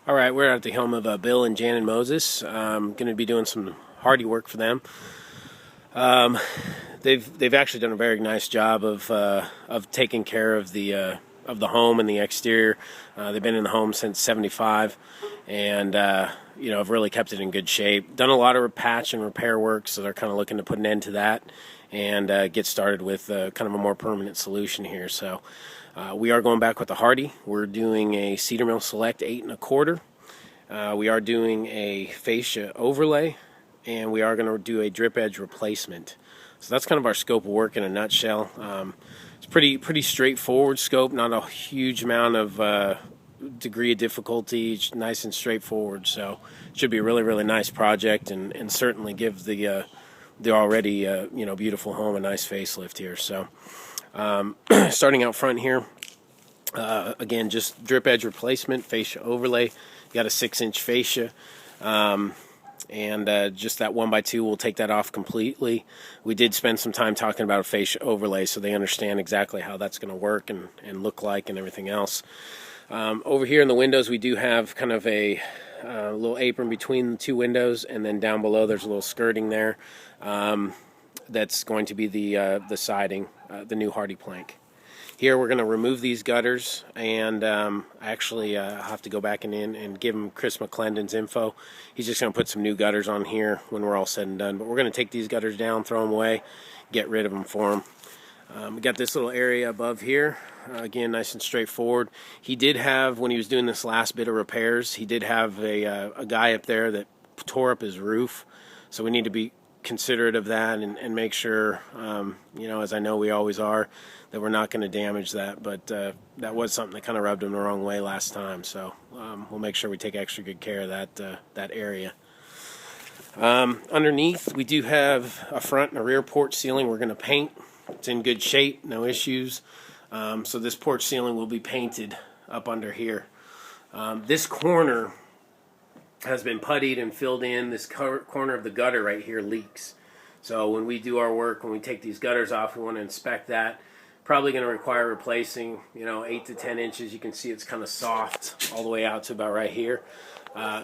All right, we're at the home of Bill and Jan and Moses. Going to be doing some Hardie work for them. They've actually done a very nice job of taking care of the home and the exterior. They've been in the home since '75, and have really kept it in good shape. Done a lot of patch and repair work, so they're kind of looking to put an end to that and get started with kind of a more permanent solution here. So we are going back with the Hardie. We're doing a Cedar Mill Select 8 1/4. We are doing a fascia overlay, and we are going to do a drip edge replacement. So that's kind of our scope of work in a nutshell. It's pretty straightforward scope, not a huge amount of degree of difficulty, it's nice and straightforward. So it should be a really nice project, and certainly give the already beautiful home a nice facelift here. So starting out front here, again, just drip edge replacement, fascia overlay. You got a 6-inch fascia. And just that 1x2, we'll take that off completely. We did spend some time talking about a fascia overlay, so they understand exactly how that's going to work and look like and everything else. Over here in the windows, we do have kind of a little apron between the two windows, and then down below there's a little skirting there. That's going to be the siding, the new Hardie plank. Here we're going to remove these gutters, and actually have to go back and give him Chris McClendon's info. He's just going to put some new gutters on here when we're all said and done. But we're going to take these gutters down, throw them away, get rid of them for him. We got this little area above here. Again, nice and straightforward. He did have, when he was doing this last bit of repairs, he did have a guy up there that tore up his roof. So we need to be considerate of that and make sure, as I know we always are, that we're not going to damage that. But that was something that kind of rubbed him the wrong way last time. So we'll make sure we take extra good care of that area. Underneath, we do have a front and a rear porch ceiling we're going to paint. It's in good shape, no issues. So this porch ceiling will be painted up under here. This corner has been puttied and filled in. This corner of the gutter right here leaks. So when we do our work, when we take these gutters off, we want to inspect that. Probably going to require replacing, 8 to 10 inches. You can see it's kind of soft all the way out to about right here.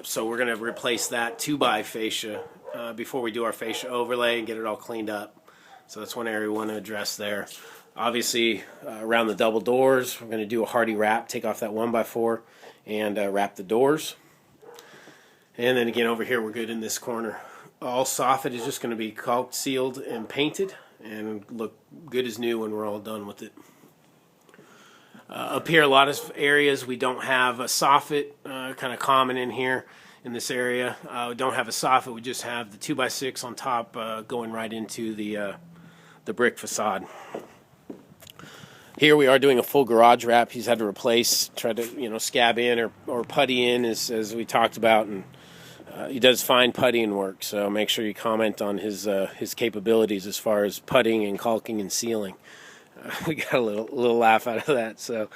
So we're going to replace that 2x fascia before we do our fascia overlay and get it all cleaned up. So that's one area we want to address there. Obviously, around the double doors, we're going to do a Hardie wrap, take off that 1x4 and wrap the doors. And then again, over here, we're good in this corner. All soffit is just going to be caulked, sealed, and painted, and look good as new when we're all done with it. Up here, a lot of areas we don't have a soffit, kind of common in here in this area. We don't have a soffit, we just have the 2x6 on top going right into the brick facade. Here we are doing a full garage wrap. He's had to replace, try to scab in or putty in as we talked about, and he does fine puttying work. So make sure you comment on his capabilities as far as puttying and caulking and sealing. We got a little laugh out of that. So,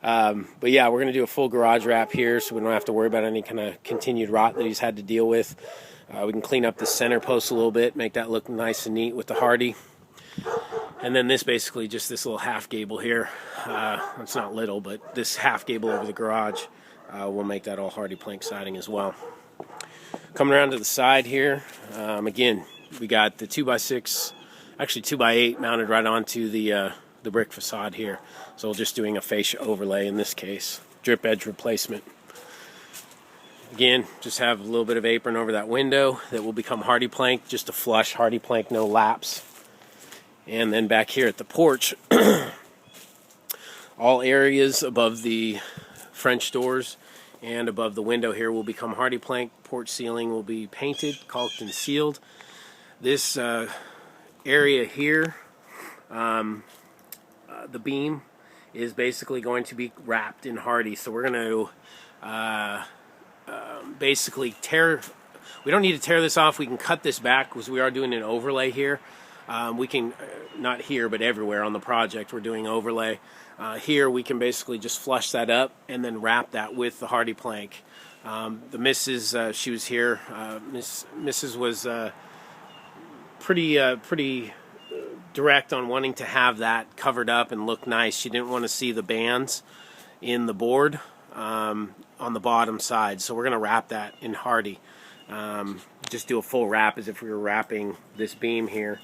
but yeah, we're going to do a full garage wrap here, so we don't have to worry about any kind of continued rot that he's had to deal with. We can clean up the center post a little bit, make that look nice and neat with the Hardie. And then this basically just this little half gable here. It's not little, but this half gable over the garage will make that all Hardie plank siding as well. Coming around to the side here, again, we got the 2x6, actually 2x8 mounted right onto the brick facade here. So we're just doing a fascia overlay in this case, drip edge replacement. Again, just have a little bit of apron over that window that will become Hardie plank, just a flush Hardie plank, no laps. And then back here at the porch, all areas above the French doors and above the window here will become Hardie plank. Porch ceiling will be painted, caulked, and sealed. This area here, the beam, is basically going to be wrapped in Hardie. So we're going to basically tear. We don't need to tear this off. We can cut this back because we are doing an overlay here. We can, not here, but everywhere on the project, we're doing overlay. Here we can basically just flush that up and then wrap that with the Hardie plank. The missus, she was here. Mrs. was pretty direct on wanting to have that covered up and look nice. She didn't want to see the bands in the board. on the bottom side. So we're going to wrap that in Hardie. Just do a full wrap as if we were wrapping this beam here,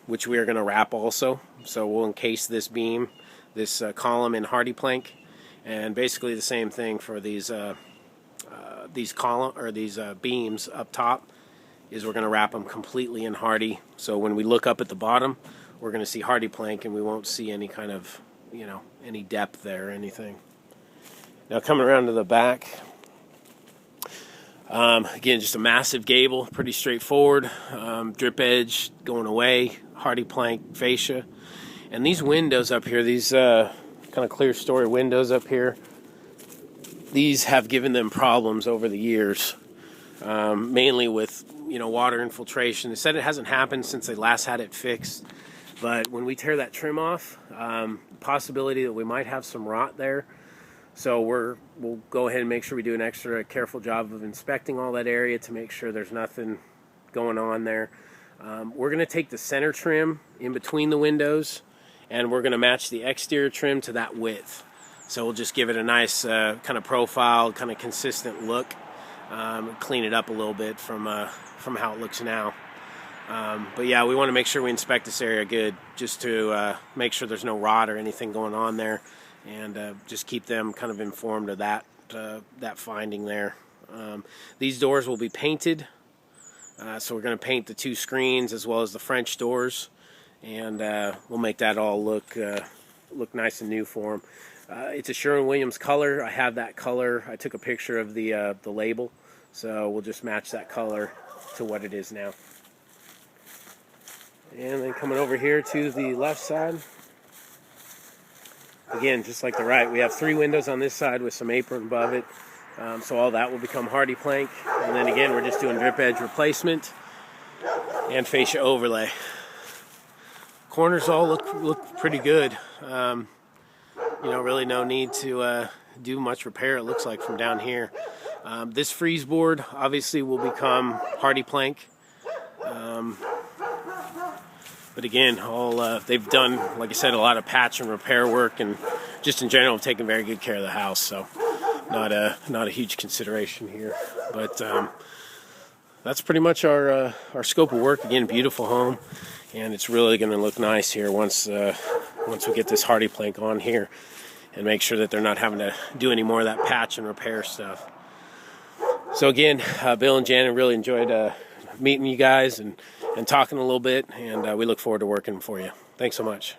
which we are going to wrap also. So we'll encase this beam, this column in Hardie plank, and basically the same thing for these beams up top. Is we're going to wrap them completely in Hardie. So when we look up at the bottom, we're going to see Hardie plank, and we won't see any kind of, any depth there or anything. Now coming around to the back, again, just a massive gable, pretty straightforward. Drip edge going away, Hardie plank fascia, and these windows up here, these kind of clear story windows up here, these have given them problems over the years, mainly with water infiltration. They said it hasn't happened since they last had it fixed, but when we tear that trim off, possibility that we might have some rot there. So we'll go ahead and make sure we do an extra careful job of inspecting all that area to make sure there's nothing going on there. We're going to take the center trim in between the windows, and we're going to match the exterior trim to that width. So we'll just give it a nice kind of profile, kind of consistent look, clean it up a little bit from how it looks now. But yeah, we want to make sure we inspect this area good, just to make sure there's no rot or anything going on there, and just keep them kind of informed of that finding there. These doors will be painted, so we're going to paint the two screens as well as the French doors, and we'll make that all look nice and new for them. It's a Sherwin-Williams color. I have that color. I took a picture of the label, so we'll just match that color to what it is now. And then coming over here to the left side, again, just like the right, we have 3 windows on this side with some apron above it, so all that will become Hardie plank. And then again, we're just doing drip edge replacement and fascia overlay. Corners all look pretty good. Really no need to do much repair, it looks like, from down here. This frieze board obviously will become Hardie plank. But again, they've done, like I said, a lot of patch and repair work, and just in general have taken very good care of the house. So not a huge consideration here. But that's pretty much our scope of work. Again, beautiful home, and it's really going to look nice here once we get this Hardie plank on here, and make sure that they're not having to do any more of that patch and repair stuff. So again, Bill and Janet really enjoyed meeting you guys and talking a little bit, and we look forward to working for you. Thanks so much.